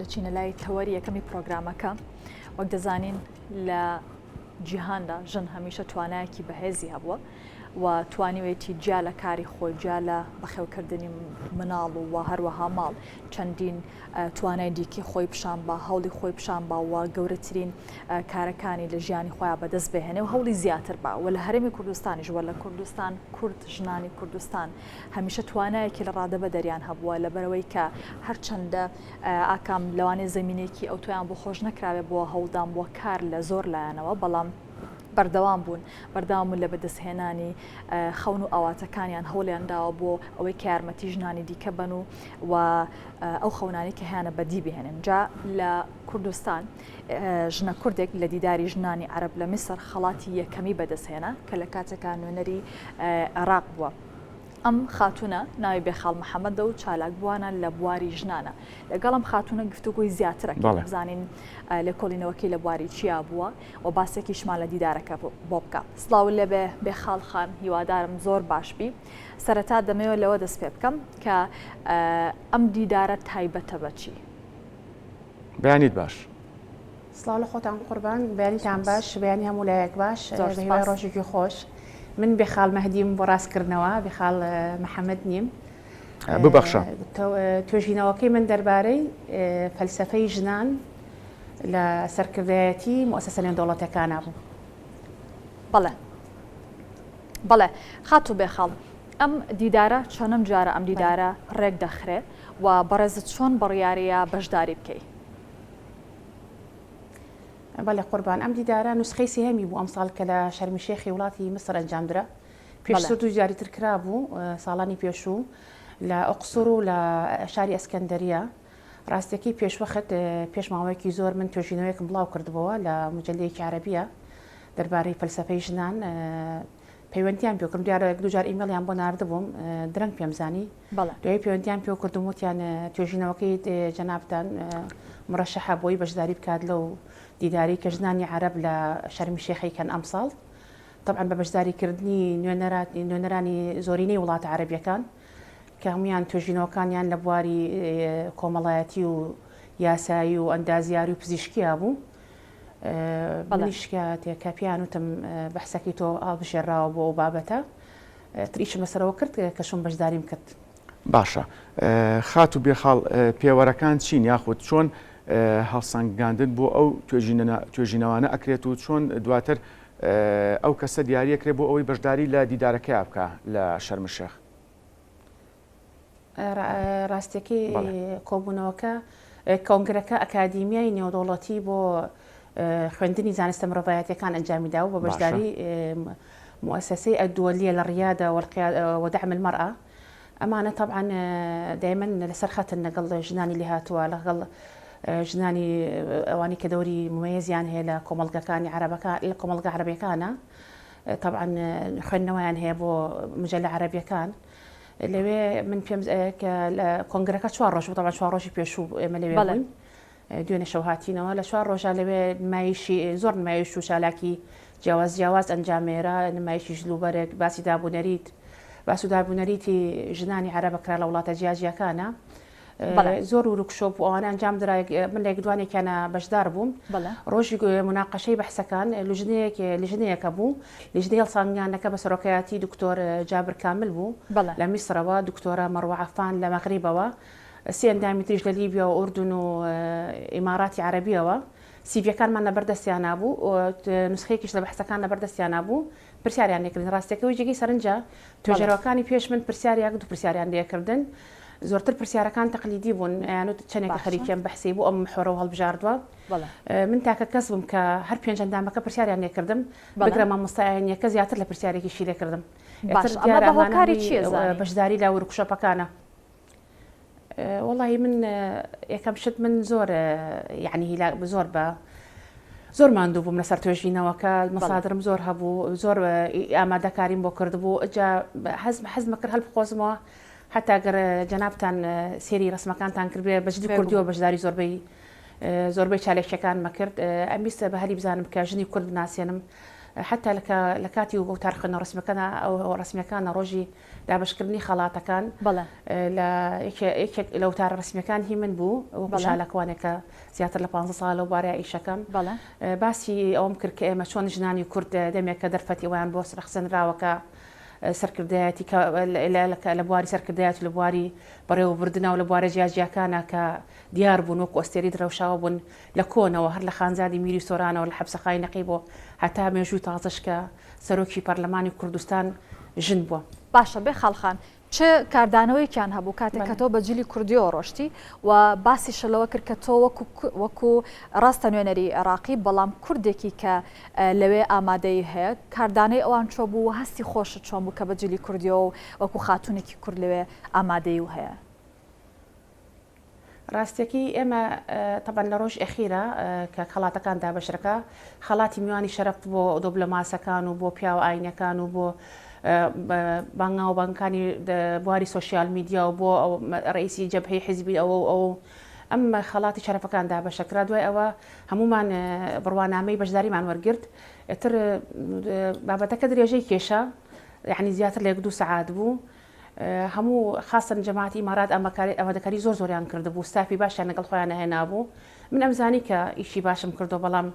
دەچینە لای تەوەری یەکەمی پرۆگرامەکە وەک دەزانین لە جیهاندا ژن هەمیشە توانایەکی بەهێزی هەبووە و توانیوێتی جیا لە کاری خۆی جیا لە بەخێوکردنی مناڵ و هەروەها ماڵ چەندین توانای دیکی خۆی پیشان با هەوڵی خۆی پیشان باوە گەورەترین کارەکانی لە ژیانی خۆیان بەدەست بهێنێ و هەوڵی زیاتر با و لە هەرێمی کوردستانیش وە لە کوردستان کورد ژنانی کوردستان هەمیشە توانایەکی لە ڕادەبە دەریان هەبووە لەبەرەوەی کە هەرچەندە ئاکام لەوانێ زەمینێکی ئەو تویان بۆ خۆش نەکراوێت بۆ هەوڵدان بۆ کار لە زۆر لایەنەوە بەڵام بەردەوام بوون بەردەوام لە بەدەستهێنانی خەون و ئاواتەکانیان هەوڵیان داوە بۆ ئەوەی کە یارمەتی ژنانی دیکە بن و ئەو خەونانی کە هیانە بەدی بهێنن جا لە کوردستان ژنە کوردێک لە دیداری ژنانی عەرەب لە میسر خەڵاتی یەکەمی بەدەستهێنا کە لە کاتێکا نوێنەری عێراق بووە. ئەم خاتونە ناوی بێخاڵ محەممەدە و چالاک بوانە لە بواری ژنانە لەگەڵم خاتونە گفتوگوی زیاترەکە بزانین لێکۆڵینەوەکی لە بواری چیا بووە و باسێکیشمان لە دیدارەکە بۆ بکە. سڵاو لەبێ بێخاڵ خان هیوادارم زۆر باشبی. سەرەتا دەمەوێت لەوە دەست پێ بکەم کە ئەم دیدارە تایبەتە بەچی؟ بەیانیت باش. سڵاو لە خۆتان قوربان، بەیانیتان باش، بەیانی هەموو لایەک باش، هیوای ڕۆژێکی خۆش. من بێخاڵ مەهدیم بۆ ڕاستکردنەوە بێخاڵ محەممەد نیم ببەخشە توێژینەوەکەی من دەربارەی فەلسەفەی ژنان لە سەرکردایەتی مؤسسە نێودەوڵەتیەکانە بوو. بەڵێ خاتو بێخاڵ ئەم دیدارە چەندەم جارە ئەم دیدارە ڕێک دەخرێ و بەڕێزت چۆن بڕیاریە بەشداری بکەی؟ بەڵێ قوربان ئەم دیدارە نوسخەی سێهەمی بوو ئەم ساڵ کە لە شەرمی شێخی وڵاتی میسر ئەنجامدرا پێشتر دوو جاری تر کرا بوو ساڵانی پێشوو لە ئۆقسوور و لە شاری ئەسکەندەریە. ڕاستیەکەی پێشوەخت پێش ماوەیەکی زۆر من توێژینەوەیەکم بڵاو کردبەوە لە مجلەیەکی عەرەبیە دەربارەی فەلسەفەی ژنان پەیوەندیان پێ کردم دیارە دوو جار ئیمەڵیان بۆ ناردبووم درەنگ پێم زانی دوای پەیوەندیان پێ کردم وتیان توێژینەوەکەی جەنابتان مرەشەحە بۆی بەشداری بکات لەو دیداری کە ژنانی عەرەب لە شەرمی شێخی کەن ئەم ساڵ طبعا بە بەشداریکردنی نوێنەرانی زۆرینەی وڵاتە عەرەبیەکان کە هەمویان توێژینەوەکانیان لە بواری کۆمەڵایەتی و یاسایی و ئەندازیاری و پزیشکیە بوو. منیشکە تێکەپیان وتم بەحسەکەی تۆ ئابژێراوە بۆ ئەو بابەتە تریشم لەسەرەوە کرد کە شوم بەشداریم کرد. باشە خات و بێخاڵ پێوەرەکان چین یاخود چۆن هەڵسەنگاندن بۆ ئەو توێژینەوانە ئەکرێت و چۆن دواتر ئەو کەسە دیاریەکرێت بۆ ئەوەی بەشداری لە دیدارەکەی بکە لە شەرم شێخ؟ ڕاستیەکەی کۆبوونەوەکە کۆنگرەکە ئەکادیمیای نێودەوڵەتی بۆ خوێندنی زانستە مرۆڤایەتیەکان ئەنجامیدا و بە بەشداری مؤسسەی ئەدووەلیە لە ڕیادە وەدعم المەرئە ئەمانە طبعا دایما لەسەر خەتن لەگەڵ ژنانی لێ هاتووە لەگەڵ ژنانی ئەوانی کە دەوری ممەیزیان هەیە لە کۆمەڵگەکانی عەرەبەکان لە کۆمەڵگە عەرەبیەکانە طبعا خوێندنەوەیان هەیە بۆ مجەلە عەرەبیەکان لەوێ من پێم کە لە کۆنگرەکە 4 ڕۆژ بوو طبعا 4 ڕۆژی پێشوو ئێمە لەوێ بووین دوێنێ شەو هاتینەوە لە 4 ڕۆژە لەوێ نمایشی زۆر نمایش و چالاکی جیاواز ئەنجامێرا نمایشی ژلوبەرێک باسی دابوونەریتی ژنانی عەرەبەکرا لە وڵاتە جیاجیەکانە زۆر وروکشۆپ و ئەوانە ئەنجام درا من لە دوانێکیانە بەشدار بووم ڕۆژی مناقەشەی بەحسەکان لیژنەیەکە بوو لیژنەی هەڵسانگانەکە بە سەرۆکایەتی دکتۆر جابر کامل بوو لە میسرەوە دکتۆرە مەڕوە عەفان لە مەغریبەوە سێ ئەندامی تریش لە لیبیا و ئوردون و ئیماراتی عەرەبیەوە سیڤیەکانمان لەبەردەستیان نابوو نسخەیەکیش لە بەحسەکان لەبەردەستیان نابوو پرسیاریان لێکردن ڕاستیەکەی جێگەی سەرنجە توێژەرەوەکانی پێش من پرسیاریەک دوو پرسیاریان لێکردن زۆرتر پرسیارەکان تەقلیدی بوون یانوت چەندێک خەریکیان بەحسی بوو ئەم محۆرەوە هەڵبژاردووە من تاکە کەس بووم کە هەر 5 ئەندامەکە پرسیاریان لێکردم بگرە مامۆستایانیەکە زیاتر لە پرسیارێکیشی لێکردم بەشداری لە ورکشۆپەکانە. وڵی من یەکەم شت من زۆر یعنی زۆر بە زۆر ماندوو بووم لەسەر توێژینەوەکە مەسادرم زۆر هەبوو زۆر ئامادەکاریم بۆ کردبوو ئەجا حەزمە کرد هەڵبخۆزمەوە حتا گەر جەنابتان سێری ڕسمەکانتان کردێ بەجددی کوردیەوە بەشداری زۆربەی چالێکیەکان مەکرد ئەمیستە بە هەری بزانم کە ژنی کورد بناسیێنم حتى لكاتي وتارخنا رسم كان أو رسم كان روجي لا بشكرني خلاطة كان بله لا لو تار رسم كان هي من بو وبشالك وانك زيادة لبانز صالة وبارع إيش كم بله باسي أو مكر كأما شون جناني كرد دمي كدرفتي وان بوس رخصن راوكا سركرداتي لبواري سركردات لبواري بريو بردنا ولبواري جاجيا كان كديار بنوك واستريد روشاوبن لكونا وهر لخانزادي ميري سورانا ولا حبس خاي نقيبو حتى ميجو تازش كسروكي برلماني كردستان جنبو باشە بێ خاڵخان چه کاردانەوەیکیان هەبوو کاتێک کە تۆ بە جلی کوردیەوە ڕۆشتی و باسی شەلەوە کرد کە تۆ وەکو ڕاستە نوێنەری عێراقی بەڵام کوردێکی کە لەوێ ئامادەی هەیە کاردانەی ئەوان چۆ بوو و هەستی خۆشت چۆن بوو کە بە جلی کوردیەوە و وەکو خاتونێکی کورد لەوێ ئامادەی و هەیە ڕاستێکی ئێمە طبعا لە ڕۆژ ئەخیرە کە خەڵاتەکاندا بەشەکە خەڵاتی میوانی شەرەف بۆ دۆبلەماسەکان و بۆ پیاو ئاینەکان و بۆ بانگا و بانکانی بواری سوشیال میدیا و بۆ ڕئیسی جەبهەی حیزبی ئەو ئەم خەڵاتی شەرەفەکاندا بەشەکرا دوای ئەوە هەمومان بڕوانامەی بەشداریمان وەرگرت ئێتر بابەتەکە درێژەی کێشە یعنی زیاتر لە 2 سەعات بوو هەموو خاصن جەماعەتی ئیمارات ئامادەکاری زۆریان کردبوو ستافی باشیان لەگەڵ خۆیان هێنابوو من ئەمزانی کە ئیشی باشم کردو بەڵام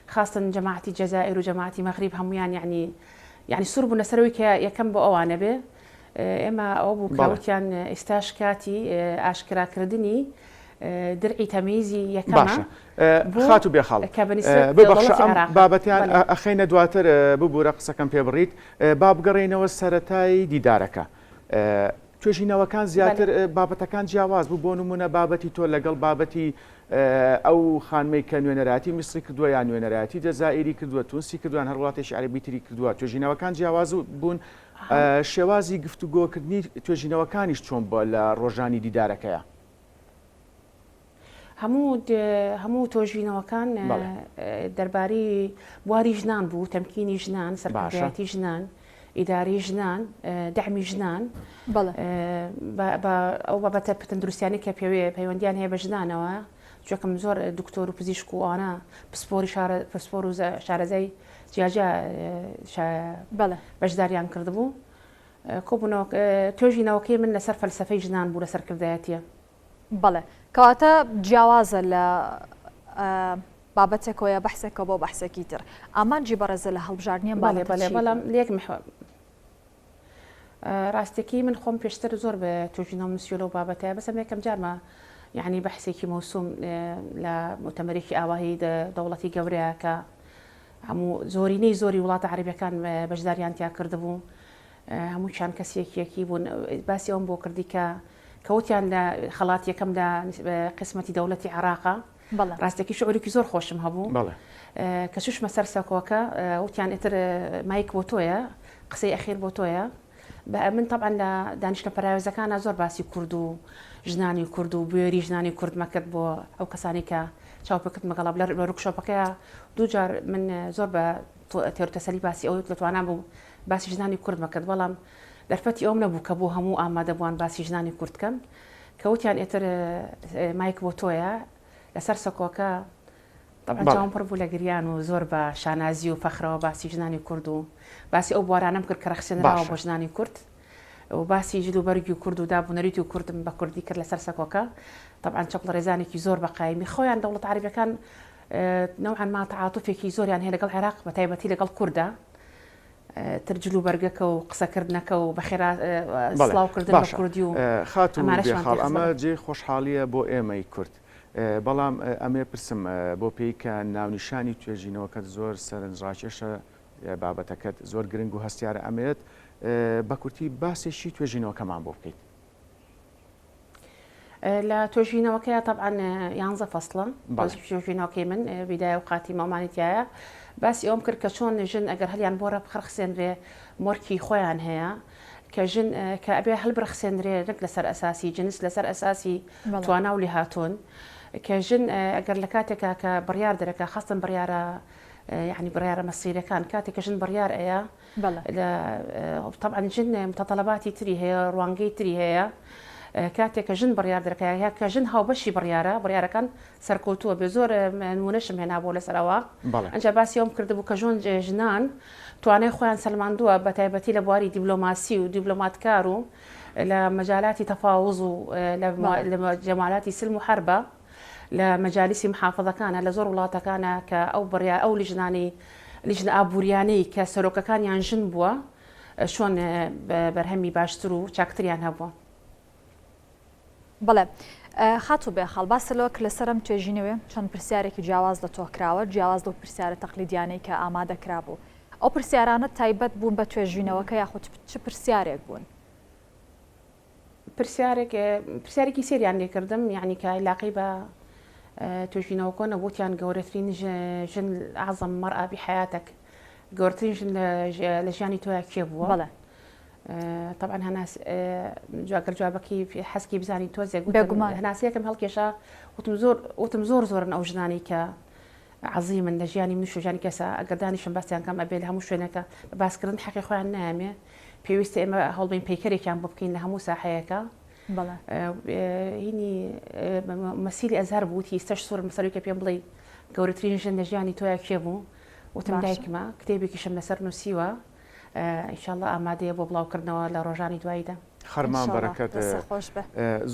خاصن جەماعەتی جەزائیر و جەماعەتی مەغریب هەمویان يعني سور بوو لەسەرەوەی کە یەکەم بۆ ئەوانە بێ ئێمە ئەو بوو کەوتیان ئێستاش کاتی ئاشکراکردنی درعی تەمیزی یەکەمە خاتو بێخاڵ ببەخشە ئەم بابەتیان ئەخەینە دواتر ببوورە قسەکەم پێ بڕیت با بگەڕێنەوە سەرەتای دیدارەکە توێژینەوەکان زیاتر بابەتەکان جیاواز بوو بۆ نمونە بابەتی تۆ لەگەڵ بابەتی ئەو خانمەی کە نوێنەراتی میسری کردووە یان نوێنەراتی جەزائیری کردووە تونسی کردووان هەر وڵاتێکی عەرەبی تری کردووە توێژینەوەکان جیاواز بوون شێوازی گفتوگۆکردنی توێژینەوەکانیش چۆن بۆ لە ڕۆژانی دیدارەکەیە هەموو تۆژینەوەکان دەربارەی بواری ژنان بوو تەمکینی ژنان سەرکردایەتی ژنان ئیداری ژنان دەعمی ژنان ئەو بابەتە تەندروستیانی کە پەیوەندیان هەیە بە ژنانەوە چۆکەم زۆر دکتۆر و پزیشک و ئەوانە پسپۆر و شارەزای جیاجا بەشداریان کردبوو توێژینەوەکەی من لەسەر فەلسەفەی ژنان بوو لە سەرکردایەتیە بەڵێ کەواتە جیاوازە لە بابەتێکەوەیە بەحسێکە بۆ بەحسێکی تر ئامانجی بەڕێزە لە هەڵبژاردنیە بەڵام لێک ڕاستێکی من خۆم پێشتر زۆر بە توێژینەوە مسیۆلە و بابەتەیە بەسم یەکەم جارمە یعنی بەحسێکی مەوسوم لە مؤتەمەرێکی ئاواهی دەوڵەتی گەورەیە کە هەموو زۆرینەی زۆری وڵاتە عەرەبیەکان بەشداریان تیا کردبوو هەمووچیان کەسێکیەکی بوون باسی ئەوم بۆ کردی کە کەوتیان لە خەڵات یەکەمدا قسمەتی دەوڵەتی عێراقا ڕاستێکی شعورێکی زۆر خۆشم هەبوو کە شوشمە سەر سەکۆکە وتیان ئێتر مایک بۆ تۆیە قسەی ئەخیر بۆ تۆیە من طبعا لە دانیشتە پەراوێزەکانە زۆر باسی کورد و ژنانی کورد و بوێری ژنانی کورد مەکرد بۆ ئەو کەسانی کە چاوپێکرد مەگەڵا لە ڕوکشۆپەکەیە دووجار من زۆر بە تێروتەسەلی باسی ئەو دەتوانام بوو باسی ژنانی کورد مەکرد بەڵام دەرفەتی ئەوم نەبوو کە بۆ هەموو ئامادە بووان باسی ژنانی کوردکەم کەوتیان ئێتر مایک بۆ تۆیە لەسەر سەکۆکە طبعا چاوم پڕ بوو لە گریان و زۆر بە شانازی و فەخرەوە باسی ژنانی کورد و باسی ئەو بوارانەم کرد کە ڕەخسێنراوە بۆ ژنانی کورد و باسی ژل و بەرگی و کورد و دابوونەریتی و کوردم بە کوردی کرد لەسەر سەکۆکە طبعا چەپڵ ڕێزانێکی زۆر بەقایمی خۆیان دەوڵەت عەرەبیەکان نەوعاً ما تعاتوفێکی زۆریان هەیە لەگەڵ عێراق بە تایبەتی لەگەڵ کووردە ترجلو بەرگەکە و قسەکردنەکە و بەخێرا سڵاوکردن بە کوردی و خاتون بێخاڵ ئەمە جێ خۆشحاڵیە بۆ ئێمەی کورد بەڵام ئەمێ پرسم بۆ پێی کە ناونیشانی توێژینەوەکەت زۆر سەرنجڕاکێشە بابەتەکەت زۆر گرنگ و هەستیارە ئەمێت بە کورتی باسێکی توێژینەوەکەمان بۆ بکەیت لە توێژینەوەکەیە طبعا 11 فەسڵە توێژینەوەکەی من بیدایە و قاتی مامانیتیایە باسی ئەوم کرد کە چۆن ژن ئەگەر هەلیان بۆ ڕەبخەرخسێنرێ مۆرکی خۆیان هەیە کە ژن کە ئەبێ هەڵبرەخسێنرێ نەک لەسەر ئەساسی جنس لەسەر ئەساسی توانا و لێهاتوون کە ژن ئەگەر لە کاتێکا کە بڕیار دەرەکە خاستن بڕیارە يعني بڕیارە مەسیرەکان کاتێک کە ژن بڕیار ئەیە طبعا ژن متەطەلباتی تری هەیە ڕوانگەی تری هەیە کاتێک کە ژن بڕیار دەکات کە ژن هاوبەشی بڕیارەکان سەرکەوتووە بێ زۆر نمونەشم هێنا بۆ لەسەرەوە ئەنج باسی ئەوم کردبوو کە ژۆن ژنان توانای خۆیان سەلماندووە بە تایبەتی لە بواری دیبلۆماسی و دیبلۆماتکار و لە مەجالاتی تەفاوز و لە جەمالاتی سلم و حربە لە مەجالیسی محافظەکانە لە زۆر وڵاتەکانە کە ئەو بڕیار ئەو لیژنە ئابوووریانەی کە سەرۆکەکانیان ژن بووە شۆن بەرهەمی باشتر و چاکتریان هەبووە. بەڵێ خاتو بێ خاڵ باسەلەوە لەسەرم توێژینەوێ چەند پرسیارێکی جیاواز لە تۆکراوە جیاواز لەو پرسیارە تەقلیدیانەی کە ئامادەکرا بوو ئەو پرسیارانە تایبەت بوون بە توێژینەوەکە یاخود چ پرسیارێک بوون؟ پرسیارێکی سێریان لێکردم یعنی کە علاقەی بە توێژینەوەکۆنە بۆتیان گەورەترین ژن ئەعزەم مەرئە بحیاتەک گەورەترین ژن لە ژیانی تۆیە کێ بووە؟ بەڵێ طبعا هەناس جوابەکەی حەسکی بزانی تۆزێک هەناسیەکەم هەڵکێشا وتم زۆرن ئەو ژنانی کە عەزی من لە ژیانی منیش و ژیانی کەسە ئەگەر دانیشم باسییان کەم ئەبێ لە هەموو شوێنەکە بە باسکردن حەقی خۆیان نامێ پێویستە ئێمە هەڵبین پەیکەرێکیان بۆ بکەین لە هەموو ساحەیەەکە هینی مەسیلی ئەزهار بووتی ئێستش سوور مەسەرێکە پێم بڵێ گەورەترین ژن لە ژیانی تۆیە کێ بوو وتم دایکمە کتێبێکیشم لەسەر نووسیوە ئینشاءالله ئامادەیە بۆ بڵاوکردنەوە لە ڕۆژانی دواییدا. خەرمان بەرەکەت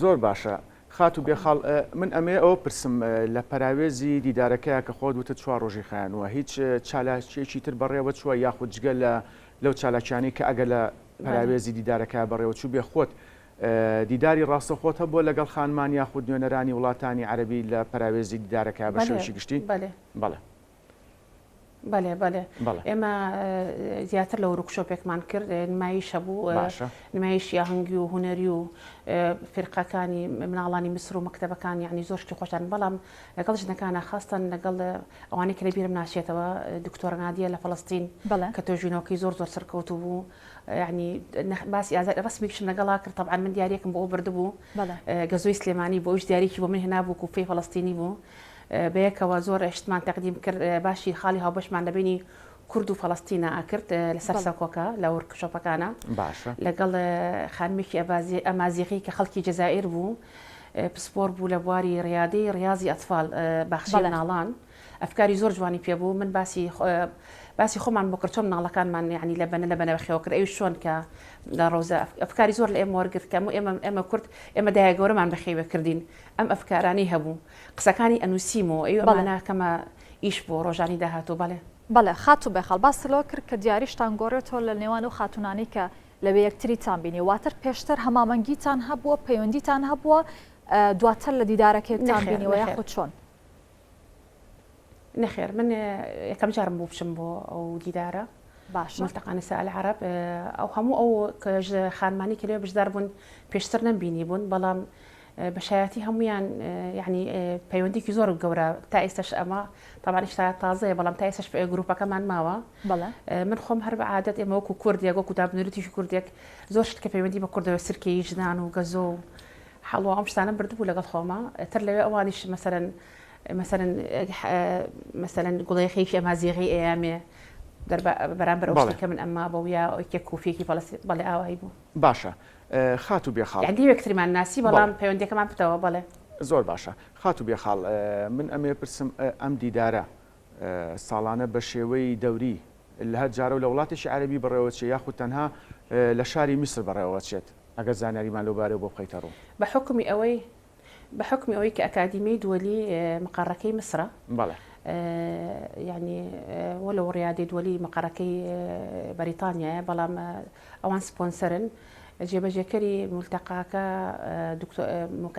زۆر باشە. خاتو بێخاڵ من ئەمێ ئەوە پرسم لە پەراوێزی دیدارەکەیە کە خۆت وتە 4 ڕۆژی خایانوە هیچ چالاکیێکی تر بەڕێوە چووە یاخود جگە لەو چالاکیانی کە ئەگە لە پەراوێزی دیدارەکە بەڕێوە چوو بێ خۆت دیداری ڕاستەخۆت هەبووە لەگەڵ خانمان یاخود نوێنەرانی وڵاتانی عەرەبی لە پەراوێزی دیدارەکە بە شێوەیەکی گشتی؟ بەڵێ ئێمە زیاتر لە ورکشۆپێکمان کرد نمایش هەبوو نمایشی ئاهەنگی و هونەری و فرقەکانی مناڵانی میسر و مەکتەبەکان یعنی زۆر شتی خۆشان بەڵام لەگەڵ ژنەکانە خاستن لەگەڵ ئەوانەی کە لە بیرم ناچێتەوە دکتۆرە نادیە لە فەڵەستین کە توێژینەوەکەی زۆر سەرکەوتوو بوو یعنی باسی ئازار ڕسمیکشم لەگەڵا کرد طبعا من دیارێکم بۆ ئەو بردبوو گەزۆی سلێمانی بۆ ئەوش دیارێکی بۆ من هێنابوو کوفەی فەڵەستینی بوو بەیەکەوە زۆر شتمان تەقدیم کرد باشی خاڵی هاوبەشمان لەبینی کورد و فەڵەستینە ئەکرد لەسەر سەکۆکە لە ورکشۆپەکانە لەگەڵ خانمێکی ئەمازیغی کە خەڵکی جەزائیر بوو پسپۆر بوو لە بواری ڕیادەی ڕیاضی ئەتفال باخشی مناڵان ئەفکاری زۆر جوانی پێبوو من باسی خۆمان بۆ کردچۆم مناڵەکانمان یعنی لە بەنە بەخێوە کرد ئەوی شۆن کە لە ڕۆژە ئەفکاری زۆر لە ئێمە وەرگرت کە ئێمە کورد ئێمە دایە گەورەمان بەخێوە کردین ئەم ئەفکارانی هەبوو قسەکانی ئەنووسیمەوە ئەوانە کەمە ئیش بۆ ڕۆژانی داهاتوو بەڵێ خاتو بێخەڵ باسەوە کرد کە دیاریشتان گۆڕێتەوە لە نێوان و خاتونانی کە لەوێ یەکتریتان بینی واتر پێشتر هەمامەنگیتان هەبووە پەیوەندیتان هەبووە دواتر لە دیدارەکەتان بینیوە یاخود چۆن؟ نەخێر من یەکەم جارم بوو بچم بۆ ئەو دیدارە ملتەقە نساء العرب ئەو هەموو ئەو خانمانی کە لێ بەشدار بوون پێشتر نەمبینی بوون بەڵام بەشایەتی هەمویان یعنی پەیوەندیکی زۆر گەورە تا ئێستش ئەمە طبعا شتا تازەیە بەڵام تا ئێستش گروپەکەمان ماوە من خۆم هەر بە عادەت ئێمە وەکو کوردێک وەکو دابنووریتیشی کوردێک زۆر شت کە پەیوەندی بە کوردەوە سرکەی ژنان و گەزۆ و حەڵوە ئەم شتانە بردبوو لەگەڵ خۆمە تر لەوێ ئەوانیش مثلا گوڵەیەخێکی ئەمازیغی ئێامێ بەرامبەر ئەوشتەکە من ئەمما بە ویا ئەوکێ کوفێکی بەڵێ ئاوایی بوو باشە خاتو بێخاڵ یعنی وەکتریمان ناسی بەڵام پەیوەندیەکەمان بتەوە بەڵێ زۆر باشە خاتو بێخاڵ من ئەمێ پرسم ئەم دیدارە ساڵانە بە شێوەی دەوری لە هەر جارە و لە وڵاتێکی عەرەبی بەڕێوە چێت یاخود تەنها لە شاری میسر بەڕێوە چێت ئەگەر زانیاریمان لەوبارەوە بۆ بخەیتە ڕوو بە حکمی ئەوەی کە ئەکادیمی دووەلی مقڕەکەی مسرە یعنی وەلو ڕیادی دووەلی مقڕەکەی بەریتانیایە بەڵام ئەوان سپۆنسەرن جێبەجێکەری مولتەقاکە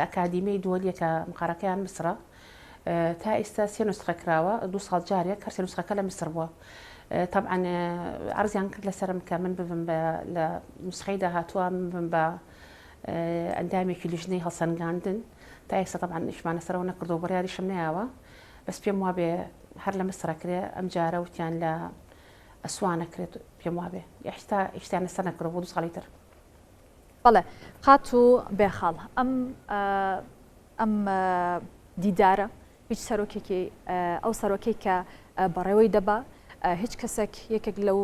ئەکادیمی دووەلیەکە مقڕەکەیان مسرە تا ئێستا 3 نوسخە کراوە 2 ساڵ جارێک هەر 3 نوسخەکە لە مسر بووە طبعا عرضیان کرد لەسرم کە من ببم لە نوسخەی داهاتووە من ببم بە ئەندامێکی لیژنەی هەڵسەنگاندن تا ئێستا طبعا ئیشمانە سەرەوە نەکردو بڕیاریشم نەیاوە بەس پێم وابێ هەر لە مسرەکرێ ئەم جارە وتیان لە ئەسوانەکرێت پێم وابێ ئیشتیانە سەر نەکردەوە بۆ 2 ساڵی تر بەڵێ خاتو بێخاڵ ئەم دیدارە هیچ سەرۆکێکی ئەو سەرۆکەی کە بەڕێوەی دەبا هیچ کەسێک یەکێک لەو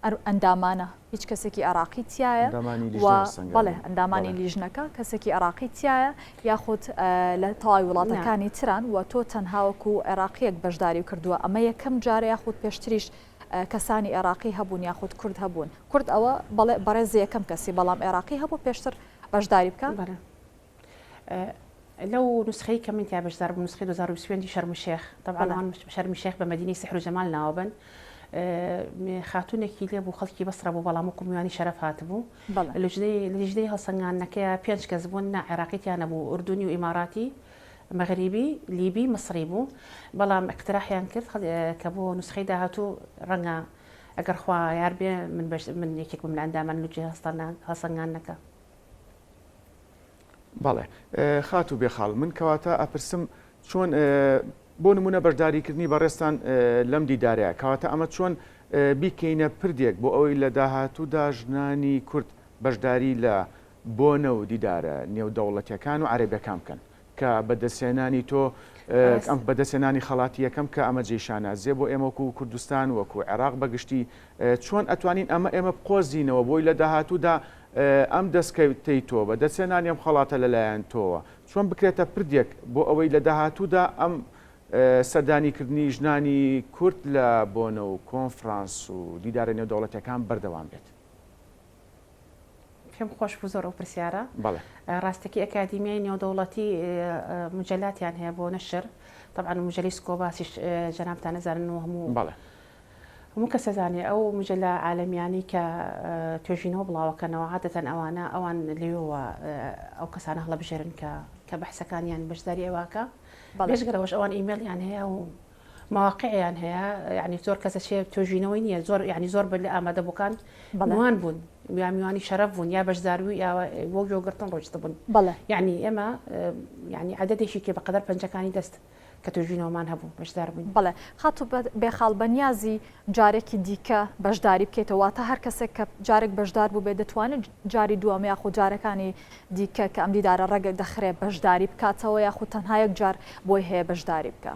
ئەندامانە هیچ کەسێکی عراقی تایە بەڵێ ئەندامانی لیژنەکە کەسێکی عراقی تایە یاخود لە تەواوی وڵاتەکانی تران و تۆ تەنهاوەکو عێراقیەک بەشداری کردووە ئەمە یەکەم جارە یاخود پێشتریش کەسانی عێراقی هەبوون یاخود کورد هەبوون کورد ئەوە بەڕێز یەکەم کەسی بەڵام عێراقی هەبوو پێشتر بەشداری بکە لو نسخي كم انت باش ضرب نسخي 2020 شرم الشيخ طبعا شرم الشيخ بمدينه سحر وجمال ناوبن خاتونێکی لێ بوو خەڵکی بەسرە بوو بەڵام کومیوانی شەرەف هاتبوو لەژدەی هەڵسەنگانەکەی 5 کەس بوون عێراقیتیانە بوو ئوردونی و ئیماراتی مەغریبی لیبی مصری بوو بەڵام اقتراحیان کرد کە بۆ نسخەی داهاتوو ڕەنگە ئەگەر خوا یار بێ من یەکێک بم لە ئەندامان لوجێ هەڵسەنگانەکە بەڵێ خاتو بێخاڵ من کەواتە ئەپرسم چۆن بۆ نمونە بەشداریکردنی بەڕێستان لەم دیدارەیە کەواتە ئەمە چۆن بیکەینە پردێک بۆ ئەوەی لە داهاتوودا ژنانی کورد بەشداری لە بۆنە و دیدارە نێودەوڵەتیەکان و عەرەبیەکان بکەن کە بەدەستێنانی تۆ ئەم بەدەستێنانی خەڵاتی یەکەم کە ئەمە جێشانە زێ بۆ ئێمە وەکو کوردستان وەکو عێراق بەگشتی چۆن ئەتوانین ئێمە بقۆزینەوە بۆی لە داهاتوودا ئەم دەستکەوتەی تۆ بە دەستێنانی ئەم خەڵاتە لەلایەن تۆوە چۆن بکرێتە پردێک بۆ ئەوەی لە داهاتوودا ئەم سەردانیکردنی ژنانی کورد لە بۆنە و کۆنفرانس و دیدارە نێودەوڵەتیەکان بەردەوام بێت پێم خۆش بوو زۆر ئەو پرسیارە ڕاستەکی ئەکادیمیای نێودەوڵەتی مجلاتیان هەیە بۆ نەشر طبعا مجلی سکۆباسیش جەنابتان نەزانن هەموو کەس ئەزانێ ئەو مجلە عالەمیانی کە توێژینەوە بڵاوەکەنەوە عادەتەن ئەوان لێوە ئەو کەسانە هەڵە بژێرن کە بەحسەکانیان بەشداری ئێواکە بێژگەرەوەش ئەوان ئیمێلیان هەیە و مواقعیان هەیە یعنی زۆر کەسە توێژینەوەی نییە زۆر یعنی زۆر بە لە ئامادەبووکان میوان بوون یا میوانی شەرەف بوون یا بەشداروی یا بۆ گوێگرتن ڕۆیشتە بوون یعنی ئێمە یعنی عەدەدێکی کە بەقەدەر پەنجەکانی دەست کە توێژینەوەمان هەبوو بەشدار بووین بەڵێ خاتو بێخاڵ بەنیازی جارێکی دیکە بەشداری بکەیتەوە تا هەر کەسێک کە جارێک بەشدار بوو بێ دەتوانێت جاری دووەم یاخود جارەکانی دیکە کە ئەم دیدارە ڕەگە دەخرێت بەشداری بکاتەوە یاخود تەنها یەک جار بۆی هەیە بەشداری بکە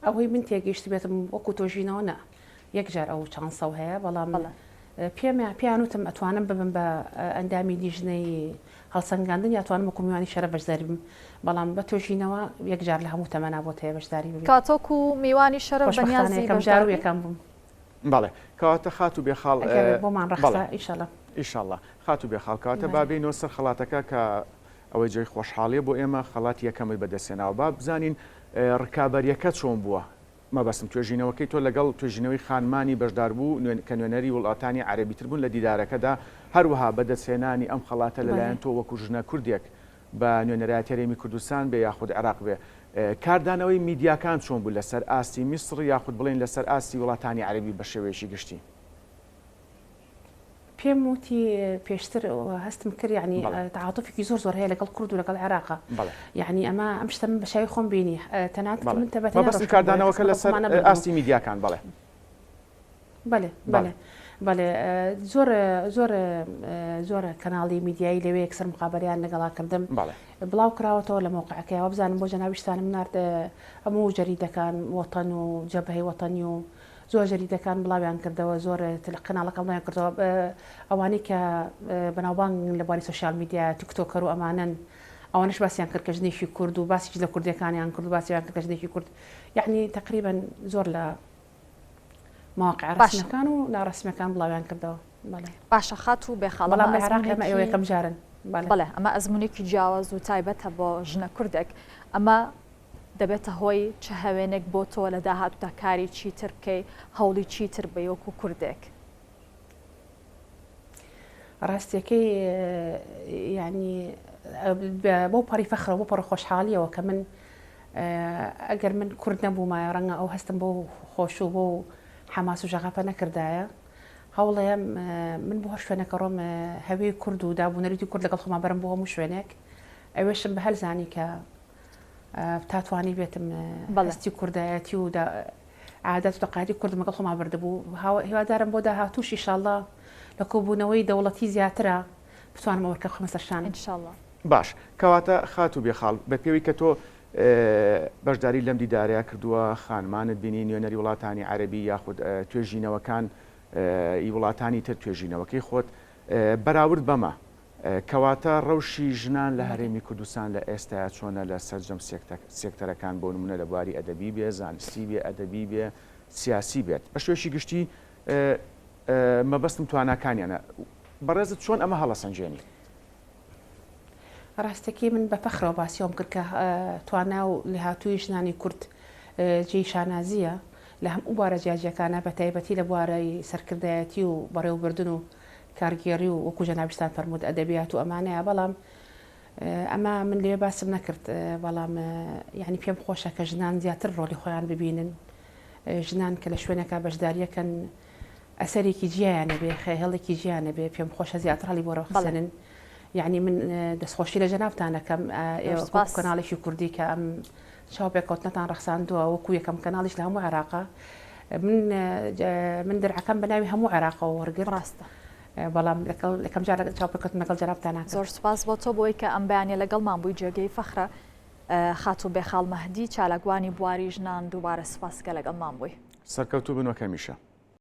ئەوەی من تێگەیشتی بێتم وەکو تۆژینەوە نە یەک جار ئەو چانسە هەیە بەڵام پێیان وتم ئەتوانم ببم بە ئەندامی لیژنەی هەڵسەنگاندن یاتوانم کومیوانی شەرە بەشداری بم بەڵام بە تۆژینەوە یەک جار لە هەموو تەمەنا بۆ هەیە بەشداری بم کاتۆکو میوانی شەرە بەنیازی جار و یەکەم بووم بەڵێ کەواتە خاتو بێخاڵ بۆمان ڕەخسە ئیشەڵە ئیشەڵڵا خاتو بێخاڵ کەواتە بابێنەوە سەر خەڵاتەکە کە ئەوەی جێی خۆشحاڵیە بۆ ئێمە خەڵاتی یەکەمی بەدەستێناوە با بزانین ڕکابەریەکە چۆن بووە مەبەستم توێژینەوەکەی تۆ لەگەڵ توێژینەوەی خانمانی بەشدار بوو کە نوێنەری وڵاتانی عەرەبیتر بوون لە دیدارەکەدا هەروەها بەدەستێنانی ئەم خەڵاتە لەلایەن تۆ وەکو ژنە کوردێک بە نوێنەرایەتی هەرێمی کوردستان بێ یاخود عێراق بێ کاردانەوەی میدیاکان چۆن بوو لەسەر ئاستی میسر یاخود بڵێن لەسەر ئاستی وڵاتانی عەرەبی بە شێوەیەکی گشتی پێم وتی پێشتر هەستم کرد یعنی تعاتفێکی زۆر هەیە لەگەڵ کورد و لەگەڵ عێراقا یعنی ئەمە ئەم شتە من بەشای خۆم بینی تەنات من تەبەتەن کاردانەوەکە لەسەر ئاستی میدیاکان بەڵێ بەڵێ زۆر کەناڵی میدیایی لەوێ یەکسەر مقابلەیان لەگەڵا کردم بڵاو کراوەتەوە لە موقعەکەیەوە بزانم بۆ جەنابیشتانم نارد هەموو جەریدەکان وەتەن و جەبهەی وەتەنی و زۆر جەریدەکان بڵاویان کردەوە زۆر قەناڵەکە بڵاویان کردەوە ئەوانەی کە بەناوبانگ لە بواری سۆشیال میدیا تیکتۆکەر و ئەمانن ئەوانش باسییان کرد کە ژنێکی کورد و باسیی لە کوردەکانیان کرد و باسییان کرد کە ژنێکی کورد یعنی تقریبا زۆر لە مواقع ڕسمیەکان و ناڕسمیەکان بڵاویان کردەوە باشە خات و بێخاڵ بەڵام لە عێراق ئێمە ئێوە یەکەم جارن بەڵێ ئەمە ئەزمونێکی جیاواز و تایبەتە بۆ ژنە کوردێک ئەمە دەبێتە هۆی چه هەوێنێک بۆ تۆ لە داهاتوودا کاری چیتر بکەی هەوڵی چیتر بە وەکو کوردێک ڕاستیەکەی ینی بۆ پەڕی فەخرە بۆ پەڕ خۆشحاڵیەوە کە من ئەگەر من کورد نەبوومایە ڕەنگە ئەو هەستم بۆ خۆش و بۆ حەماس و ژەغەپە نەکردایە هەوڵەیەم من بۆ هەر شوێنەکە ڕۆم هەوێ کورد و دابوونەریتی کورد لەگەڵ خۆما بەرم بۆ هەموو شوێنێک ئەوێشم بە هەلزانی کە تاتوانی بێتم بەڵستی کوردایەتی و عادەت و تەقاعدی کوردم لەگەڵ خۆما بردەبوو هیوادارم بۆ داهاتووش ئینشاءڵڵا لە کۆبوونەوەی دەوڵەتی زیاترە بتوانم وەرکە خمە سەرشان ئینشاءڵڵا باش کەواتە خات و بێخاڵ بە پێوەی کە تۆ بەشداری لەم دیدارەیە کردووە خانمانت بینی نوێنەری وڵاتانی عەرەبی یاخود توێژینەوەکان وڵاتانی تر توێژینەوەکەی خۆت بەراورد بەمە کەواتە ڕەوشی ژنان لە هەرێمی کوردستان لە ئێستا چۆنە لە سەرجەم سێکتەرەکان بۆ نمونە لە بواری ئەدەبی بێ زانستی بێ ئەدەبی بێ سیاسی بێت بە شێوەیەکی گشتی مەبەستم تواناکانیانە بەڕێزت چۆن ئەمە هەڵەسەنجێنی ڕاستەکەی من بە فەخرەوە باسیۆم کرد کە توانا و لە هاتووی ژنانی کورد جێی شانازیە لە هەموو بوارە جیاجەکانە بە تایبەتی لە بوارەی سەرکردایەتی و بەڕێوەبردن و کارگێڕی و وەکو جەنابستان فەرموود ئەدەبیات و ئەمانەیە بەڵام ئەمە من لێ باسم نەکرد بەڵام یعنی پێم خۆشە کە ژنان زیاتر ڕۆلی خۆیان ببینن ژنان کە لە شوێنەکە بەشداریەکەن ئەسەرێکی جیایانە بێ خەیهێڵێکی جیانە بێ پێم خۆشە زیاتر هەڵی بۆ ڕەخسەنن یعنی من دەستخۆشی لە جەنابتانەکەم کەناڵێکی کوردی کە ئەم چاوپێکەوتنەتان ڕەخساندووە وەکو یەکەم کەناڵیش لە هەموو عێراقا من دەرعەکەم بەناوی هەموو عێراقەوە وەرگرت ڕاستە بەڵام لەکەم جار چاوپێکەوتن لەگەڵ جەنابتانە زۆر سپاس بۆ تۆ بۆی کە ئەم بەیانیە لەگەڵمان بووی جێگەی فەخرە خاتو بێخاڵ مەهدی چالاگوانی بواری ژنان دووبارە سپاسکە لەگەڵمان بووی سەرکەوتوو بنەوە کەمیشە